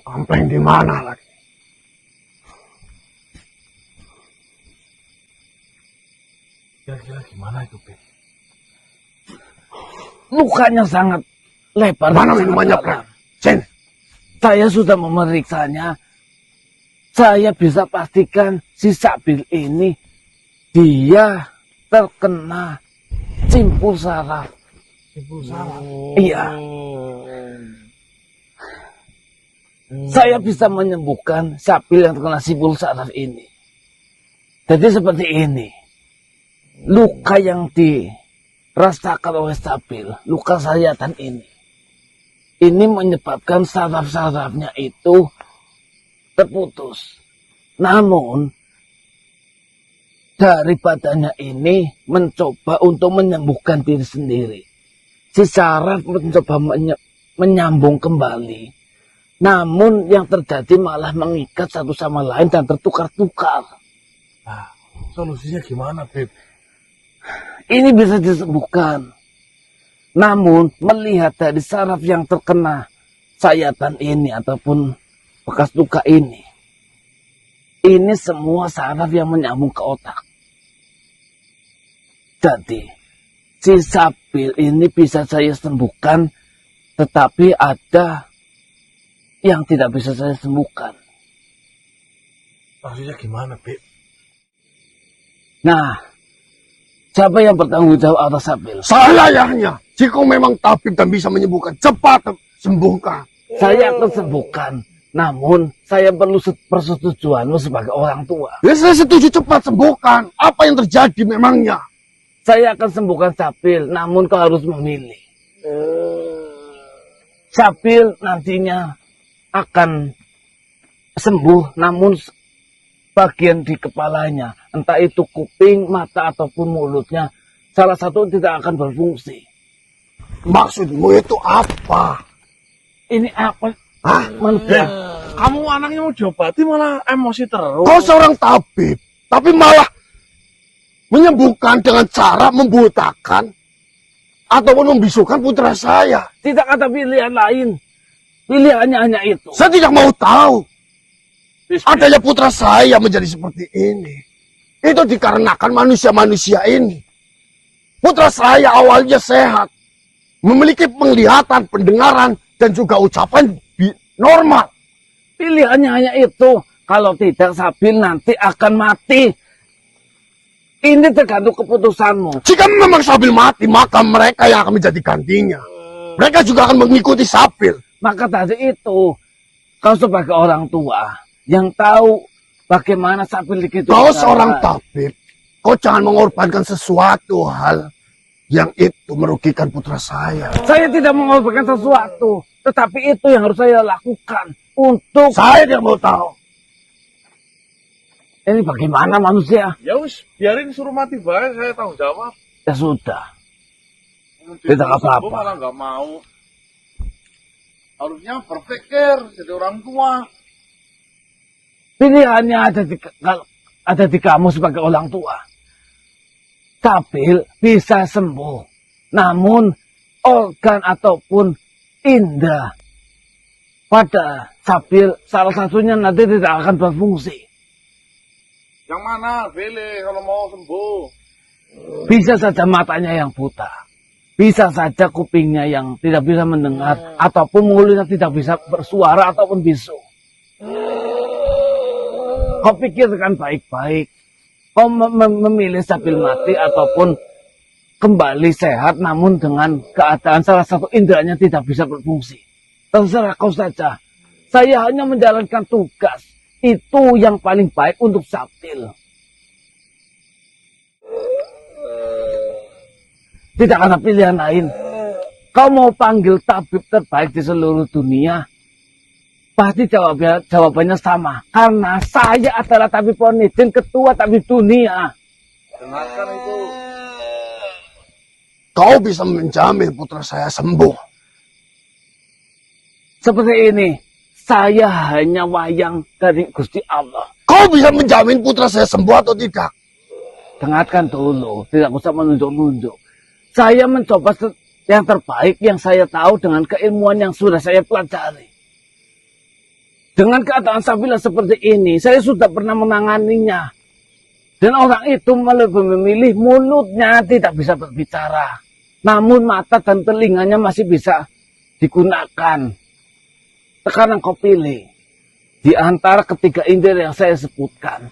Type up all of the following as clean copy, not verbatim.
Ampleng di mana lagi? Kira-kira gimana itu, Beb? Lukanya sangat lebar. Mana minumannya, Pleng? Sini. Saya sudah memeriksanya. Saya bisa pastikan si Sabil ini dia terkena simpul saraf. Simpul saraf? Iya. Saya bisa menyembuhkan Sabil yang terkena simpul saraf ini. Jadi seperti ini. Luka yang dirasakan oleh Sabil, luka sayatan ini menyebabkan saraf-sarafnya itu terputus. Namun dari badannya ini mencoba untuk menyembuhkan diri sendiri. Si saraf mencoba menyambung kembali. Namun yang terjadi malah mengikat satu sama lain dan tertukar-tukar. Nah, solusinya gimana, Beb? Ini bisa disembuhkan. Namun melihat dari saraf yang terkena sayatan ini ataupun bekas luka ini semua saraf yang menyambung ke otak. Jadi si Sabil ini bisa saya sembuhkan, tetapi ada yang tidak bisa saya sembuhkan. Maksudnya gimana, Beb? Nah, siapa yang bertanggung jawab atas Sabil? Saya ayahnya. Jika memang tabib dan bisa menyembuhkan, cepat sembuhkan. Saya akan sembuhkan. Namun, saya perlu persetujuanmu sebagai orang tua. Ya, saya setuju, cepat sembuhkan. Apa yang terjadi memangnya? Saya akan sembuhkan Sabil, namun kau harus memilih. Sabil nantinya akan sembuh, namun bagian di kepalanya, entah itu kuping, mata, ataupun mulutnya, salah satu tidak akan berfungsi. Maksudmu itu apa? Ini apa? Hah? Manusia. Kamu anaknya mau diobati malah emosi terus. Kau seorang tabib, tapi malah menyembuhkan dengan cara membutakan ataupun membisukan putra saya. Tidak ada pilihan lain. Pilihannya hanya itu. Saya tidak mau tahu adanya putra saya menjadi seperti ini. Itu dikarenakan manusia-manusia ini. Putra saya awalnya sehat, memiliki penglihatan, pendengaran, dan juga ucapan normal. Pilihannya hanya itu. Kalau tidak, Sabil nanti akan mati. Ini tergantung keputusanmu. Jika memang Sabil mati, maka mereka yang akan menjadi gantinya. Mereka juga akan mengikuti Sabil. Maka tadi itu, kau sebagai orang tua yang tahu bagaimana Sabil itu. Kau seorang tabib, kau jangan mengorbankan sesuatu hal yang itu merugikan putra saya. Saya tidak mengorbankan sesuatu, tetapi itu yang harus saya lakukan untuk. Saya tidak mau tahu. Ini bagaimana manusia? Ya wis, biarin suruh mati bae, saya tanggung jawab. Ya sudah. Tidak apa-apa. Malah nggak mau. Harusnya berpikir jadi orang tua. Pilihannya ada di kamu sebagai orang tua. Sabil bisa sembuh. Namun organ ataupun indera pada Sabil salah satunya nanti tidak akan berfungsi. Yang mana? Pilih kalau mau sembuh. Bisa saja matanya yang buta. Bisa saja kupingnya yang tidak bisa mendengar. Ataupun mulutnya tidak bisa bersuara ataupun bisu. Kau pikirkan baik-baik. Kau memilih Sabil mati ataupun kembali sehat namun dengan keadaan salah satu inderanya tidak bisa berfungsi. Terserah kau saja. Saya hanya menjalankan tugas. Itu yang paling baik untuk Sabil. Tidak ada pilihan lain. Kau mau panggil tabib terbaik di seluruh dunia, pasti jawabannya sama. Karena saya adalah tabib Onidin, ketua tabib dunia. Dengarkan itu. Kau bisa menjamin putra saya sembuh. Seperti ini. Saya hanya wayang dari Gusti Allah. Kau bisa menjamin putra saya sembuh atau tidak? Dengarkan dulu, tidak usah menunjuk-nunjuk. Saya mencoba yang terbaik yang saya tahu dengan keilmuan yang sudah saya pelajari. Dengan keadaan Sabila seperti ini, saya sudah pernah menanganinya. Dan orang itu lebih memilih mulutnya tidak bisa berbicara. Namun mata dan telinganya masih bisa digunakan. Sekarang kau pilih. Di antara ketiga indera yang saya sebutkan.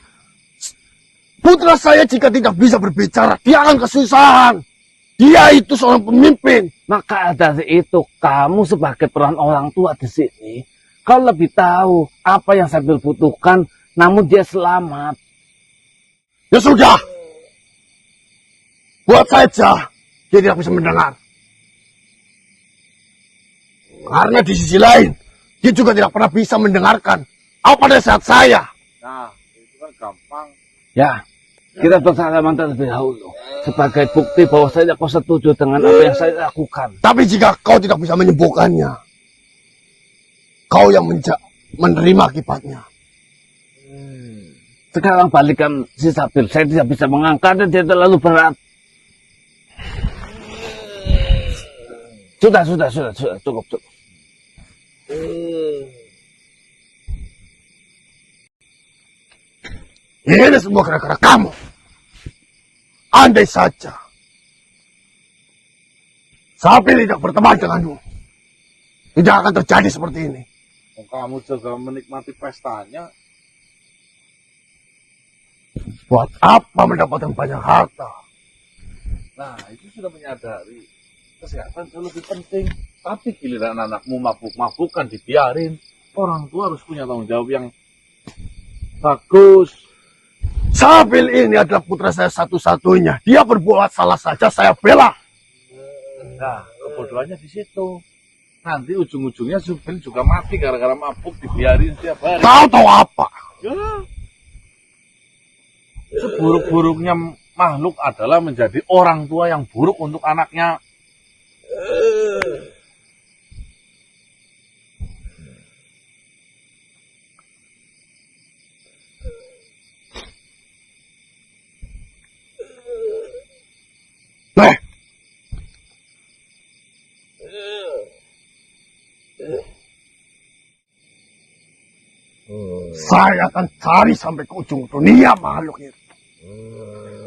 Putra saya jika tidak bisa berbicara, dia akan kesusahan. Dia itu seorang pemimpin. Maka dari itu, kamu sebagai peran orang tua di sini, kau lebih tahu apa yang Sabil butuhkan, namun dia selamat. Ya sudah. Buat saja dia tidak bisa mendengar. Karena di sisi lain, dia juga tidak pernah bisa mendengarkan apa nasihat saya. Nah, itu kan gampang. Ya, kita bersalaman terlebih dahulu. Sebagai bukti bahwa saya kau setuju dengan apa yang saya lakukan. Tapi jika kau tidak bisa menyembuhkannya, kau yang menerima akibatnya. Sekarang balikan si Sabil. Saya tidak bisa mengangkatnya, dia terlalu berat. Sudah, cukup. Ini semua gara-gara kamu. Andai saja Sabil tidak berteman denganmu, tidak akan terjadi seperti ini. Kamu juga menikmati pestanya. Buat apa mendapatkan banyak harta? Nah, itu sudah menyadari kesehatan jauh lebih penting. Tapi giliran anakmu mabuk-mabukan dibiarin. Orang tua harus punya tanggung jawab yang bagus. Sabil ini adalah putra saya satu-satunya. Dia berbuat salah saja saya bela. Nah, kebodohannya di situ. Nanti ujung-ujungnya Sabil juga mati gara-gara mabuk dibiarin setiap hari. Kau tahu apa? Ya. Seburuk-buruknya makhluk adalah menjadi orang tua yang buruk untuk anaknya. Nih. Saya akan cari sampai ke ujung dunia makhluk itu.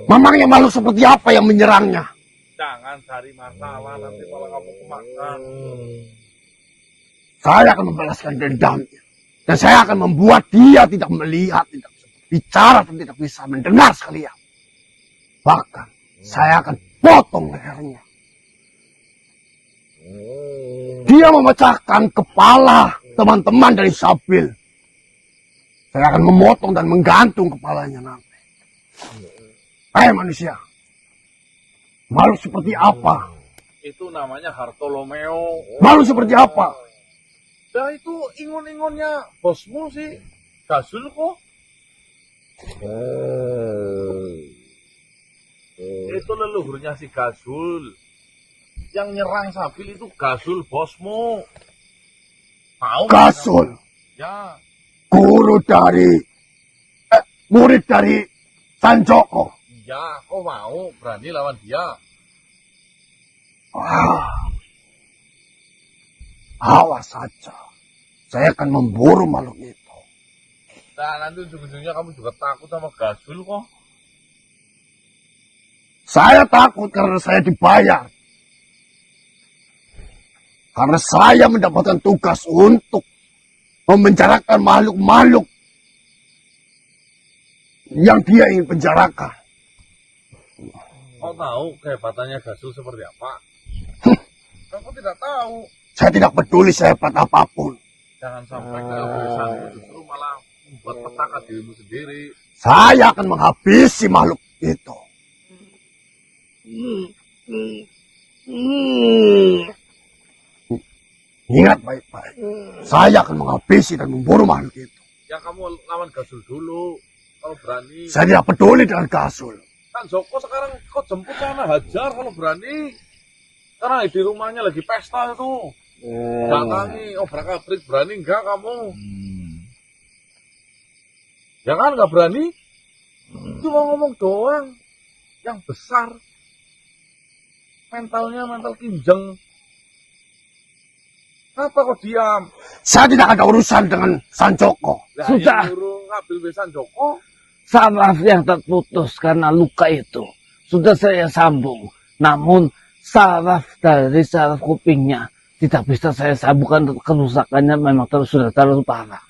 Memangnya makhluk seperti apa yang menyerangnya? Jangan cari masalah, nanti malah kamu kemakan. Saya akan membalaskan dendamnya. Dan saya akan membuat dia tidak melihat, tidak bisa bicara, dan tidak bisa mendengar sekalian. Bahkan, saya akan potong lehernya. Dia memecahkan kepala teman-teman dari Sabil. Saya akan memotong dan menggantung kepalanya nanti. Manusia. Malu seperti apa? Itu namanya Bartolomeo. Malu seperti apa? Nah, itu ingon-ingonnya bosmu sih. Gasul kok. Itu leluhurnya si Gasul. Yang nyerang Sabil itu Gasul bosmu. Mau? Gasul. Ya. Guru dari murid dari Sanjoko. Ya, kok mau berani lawan dia? Awas saja. Saya akan memburu makhluk itu. Nah, nanti ujung-ujungnya kamu juga takut sama Gasul kok. Saya takut karena saya dibayar. Karena saya mendapatkan tugas untuk memenjarakan makhluk-makhluk yang dia ingin penjarakan. Kau tahu kehebatannya Gasul seperti apa? Kamu tidak tahu. Saya tidak peduli sehebat apapun. Jangan sampai kehabisanmu justru malah membuat petaka dirimu sendiri. Saya akan menghabisi makhluk itu. Ingat baik-baik. Saya akan menghabisi dan memburu makhluk itu. Ya kamu lawan Gasul dulu. Kalau berani. Saya tidak peduli dengan Gasul. Kan Joko sekarang kau jemput sana hajar kalau berani. Sekarang di rumahnya lagi pesta itu. Datangi obrak-abrik, berani enggak kamu? Ya kan enggak berani? Cuma ngomong doang. Yang besar. Mentalnya mental kinjeng. Kenapa kok diam? Saya tidak ada urusan dengan Sanjoko. Lah, Sudah. yang nyuruh ngambil besan Joko. Saraf yang terputus karena luka itu sudah saya sambung. Namun saraf dari saraf kupingnya tidak bisa saya sambungkan, kerusakannya memang sudah terlalu parah.